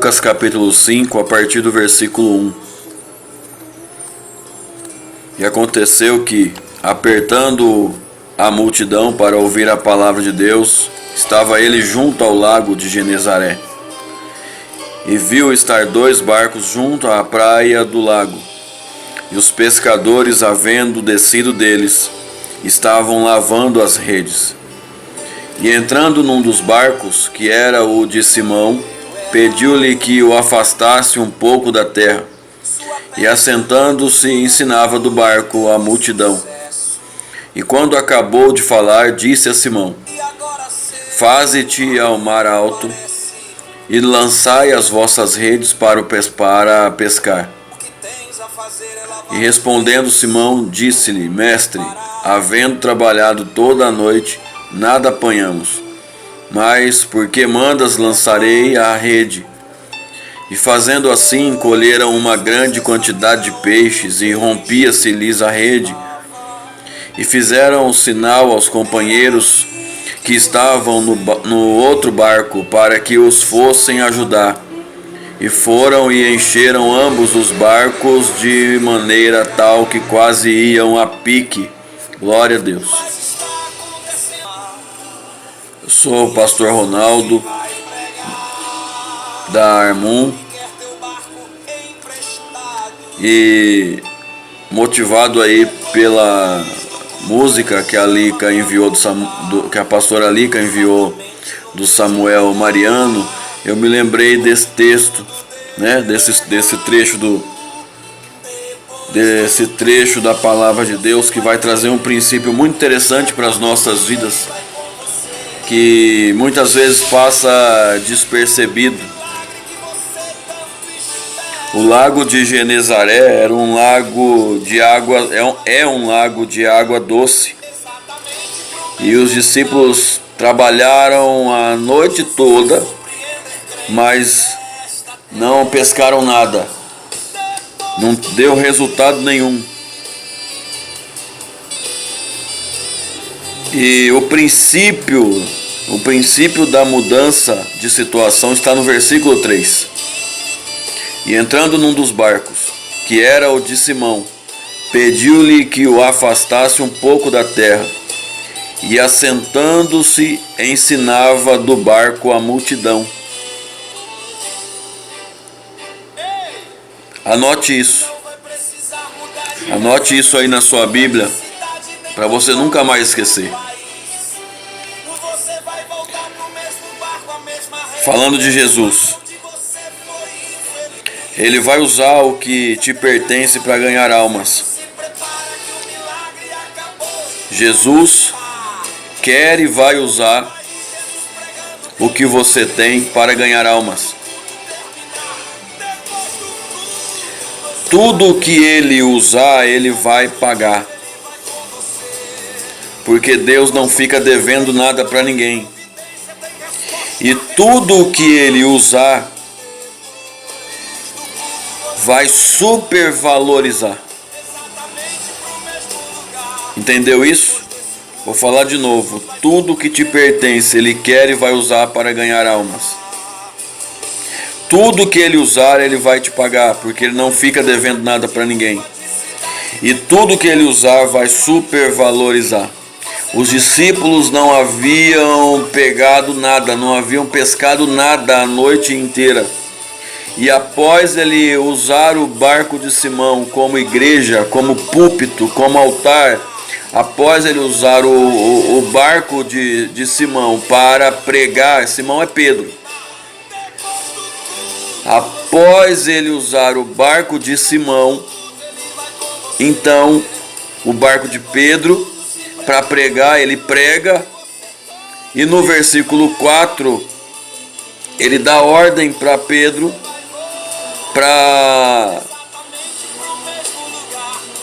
Lucas capítulo 5, a partir do versículo 1. E aconteceu que, apertando a multidão para ouvir a palavra de Deus, estava ele junto ao lago de Genezaré. E viu estar 2 barcos junto à praia do lago. E os pescadores, havendo descido deles, estavam lavando as redes. E entrando num dos barcos, que era o de Simão, pediu-lhe que o afastasse um pouco da terra. E assentando-se, ensinava do barco a multidão. E quando acabou de falar, disse a Simão: Faze-te ao mar alto, e lançai as vossas redes para pescar. E respondendo Simão, disse-lhe: Mestre, havendo trabalhado toda a noite, nada apanhamos, mas porque mandas lançarei a rede. E fazendo assim, colheram uma grande quantidade de peixes, e rompia-se-lhes a rede. E fizeram sinal aos companheiros que estavam no outro barco, para que os fossem ajudar. E foram e encheram ambos os barcos de maneira tal que quase iam a pique. Glória a Deus. Eu sou o pastor Ronaldo da Armum, e motivado aí pela música que a Lica enviou que a pastora Lica enviou do Samuel Mariano, eu me lembrei desse texto, né, desse trecho da palavra de Deus, que vai trazer um princípio muito interessante para as nossas vidas, que muitas vezes passa despercebido. O lago de Genezaré era um lago de água, um lago de água doce. E os discípulos trabalharam a noite toda, mas não pescaram nada. Não deu resultado nenhum. E o princípio da mudança de situação está no versículo 3. E entrando num dos barcos, que era o de Simão, pediu-lhe que o afastasse um pouco da terra. E assentando-se, ensinava do barco a multidão. Anote isso. Anote isso aí na sua Bíblia, para você nunca mais esquecer. Falando de Jesus, Ele vai usar o que te pertence para ganhar almas. Jesus quer e vai usar o que você tem para ganhar almas. Tudo que Ele usar, Ele vai pagar. Porque Deus não fica devendo nada para ninguém. E tudo que Ele usar vai supervalorizar. Entendeu isso? Vou falar de novo. Tudo que te pertence, Ele quer e vai usar para ganhar almas. Tudo que Ele usar, Ele vai te pagar, porque Ele não fica devendo nada para ninguém. E tudo que Ele usar vai supervalorizar. Os discípulos não haviam pegado nada, não haviam pescado nada a noite inteira. E após Ele usar o barco de Simão como igreja, como púlpito, como altar, após Ele usar o barco de Simão para pregar, Simão é Pedro. Após Ele usar o barco de Simão, então o barco de Pedro, para pregar, Ele prega. E no versículo 4, Ele dá ordem para Pedro para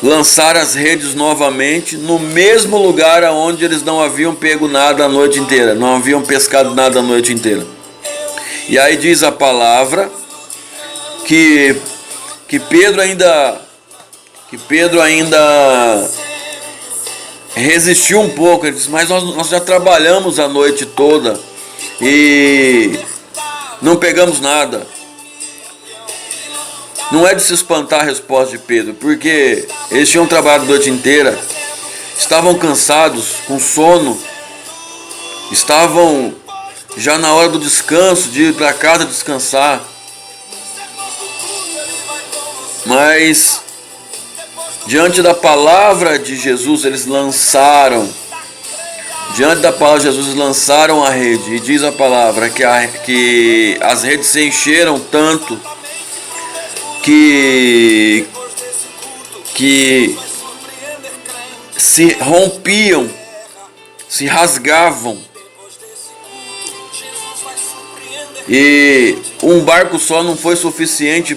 lançar as redes novamente no mesmo lugar onde eles não haviam pego nada a noite inteira, não haviam pescado nada a noite inteira. E aí diz a palavra que Pedro ainda resistiu um pouco. Ele disse: mas nós já trabalhamos a noite toda e não pegamos nada. Não é de se espantar a resposta de Pedro, porque eles tinham trabalhado a noite inteira, estavam cansados, com sono, estavam já na hora do descanso, de ir para casa descansar. Mas diante da palavra de Jesus, eles lançaram. Diante da palavra de Jesus, eles lançaram a rede. E diz a palavra que as redes se encheram tanto que se rompiam, se rasgavam. E um barco só não foi suficiente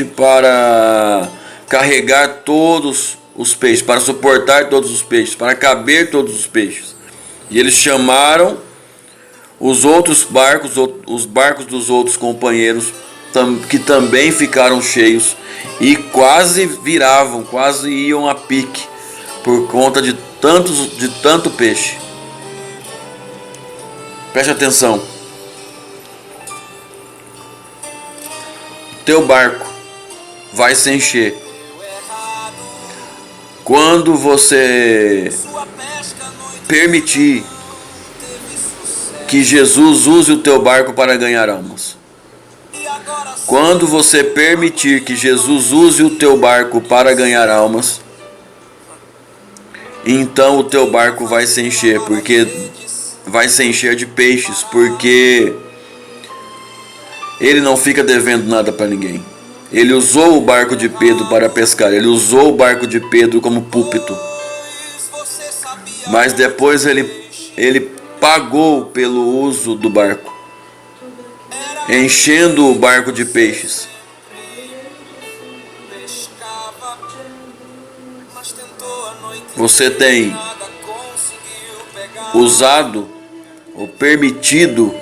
para carregar todos os peixes, para suportar todos os peixes, para caber todos os peixes. E eles chamaram os outros barcos, os barcos dos outros companheiros, que também ficaram cheios e quase viravam, quase iam a pique por conta de tanto peixe. Preste atenção. Teu barco vai se encher quando você permitir que Jesus use o teu barco para ganhar almas. Quando você permitir que Jesus use o teu barco para ganhar almas, então o teu barco vai se encher, porque vai se encher de peixes, porque ele não fica devendo nada para ninguém. Ele usou o barco de Pedro para pescar, ele usou o barco de Pedro como púlpito. Mas depois ele pagou pelo uso do barco, enchendo o barco de peixes. Você tem usado ou permitido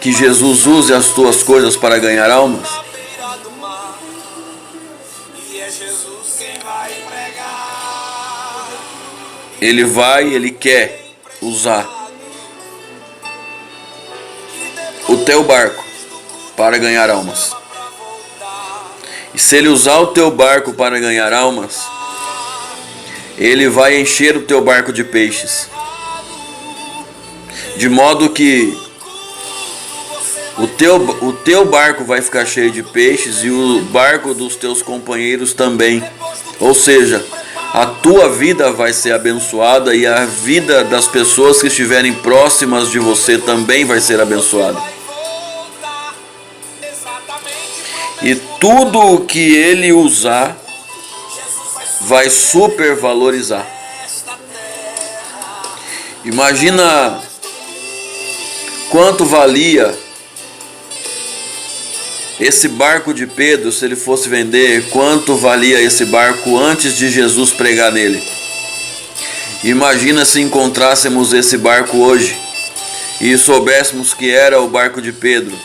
que Jesus use as tuas coisas para ganhar almas? Ele quer usar o teu barco para ganhar almas. E se ele usar o teu barco para ganhar almas, ele vai encher o teu barco de peixes, de modo que o teu barco vai ficar cheio de peixes e o barco dos teus companheiros também. Ou seja, a tua vida vai ser abençoada e a vida das pessoas que estiverem próximas de você também vai ser abençoada. E tudo o que ele usar vai supervalorizar. Imagina quanto valia esse barco de Pedro se ele fosse vender, quanto valia esse barco antes de Jesus pregar nele. Imagina se encontrássemos esse barco hoje e soubéssemos que era o barco de Pedro,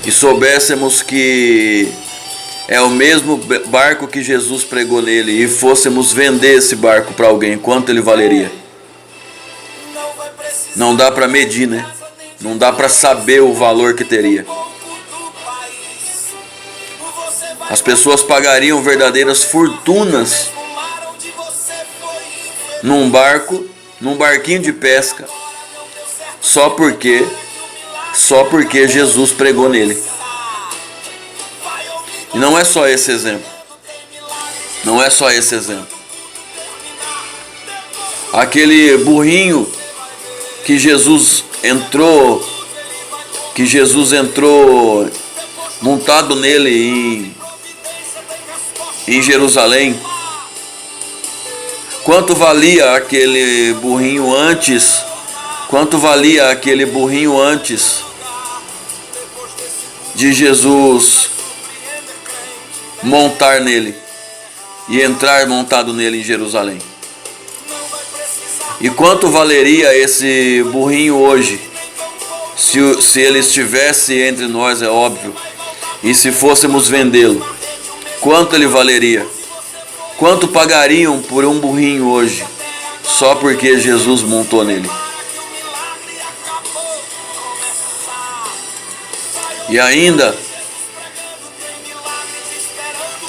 e soubéssemos que é o mesmo barco que Jesus pregou nele, e fôssemos vender esse barco para alguém, quanto ele valeria? Não dá para medir, né? Não dá para saber o valor que teria. As pessoas pagariam verdadeiras fortunas num barquinho de pesca, só porque Jesus pregou nele. E não é só esse exemplo. Não é só esse exemplo. Aquele burrinho que Jesus entrou montado nele em Jerusalém. Quanto valia aquele burrinho antes? Quanto valia aquele burrinho antes de Jesus montar nele e entrar montado nele em Jerusalém? E quanto valeria esse burrinho hoje, se ele estivesse entre nós, é óbvio, e se fôssemos vendê-lo? Quanto ele valeria? Quanto pagariam por um burrinho hoje, só porque Jesus montou nele? E ainda,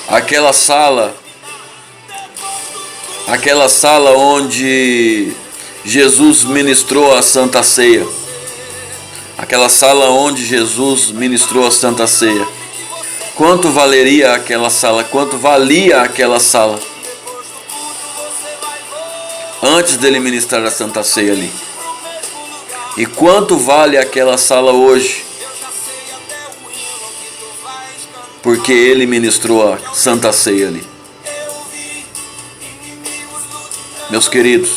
aquela sala onde Jesus ministrou a Santa Ceia. Aquela sala onde Jesus ministrou a Santa Ceia. Quanto valeria aquela sala? Quanto valia aquela sala? Antes dele ministrar a Santa Ceia ali. E quanto vale aquela sala hoje? Porque ele ministrou a Santa Ceia ali. Meus queridos,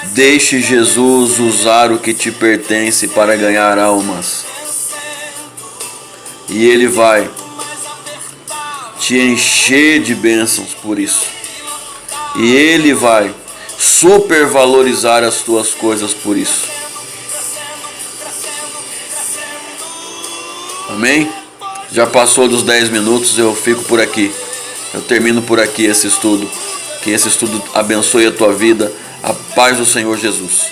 deixe Jesus usar o que te pertence para ganhar almas. E Ele vai te encher de bênçãos por isso. E Ele vai supervalorizar as tuas coisas por isso. Amém? Já passou dos 10 minutos, eu fico por aqui. Eu termino por aqui esse estudo. Que esse estudo abençoe a tua vida. A paz do Senhor Jesus.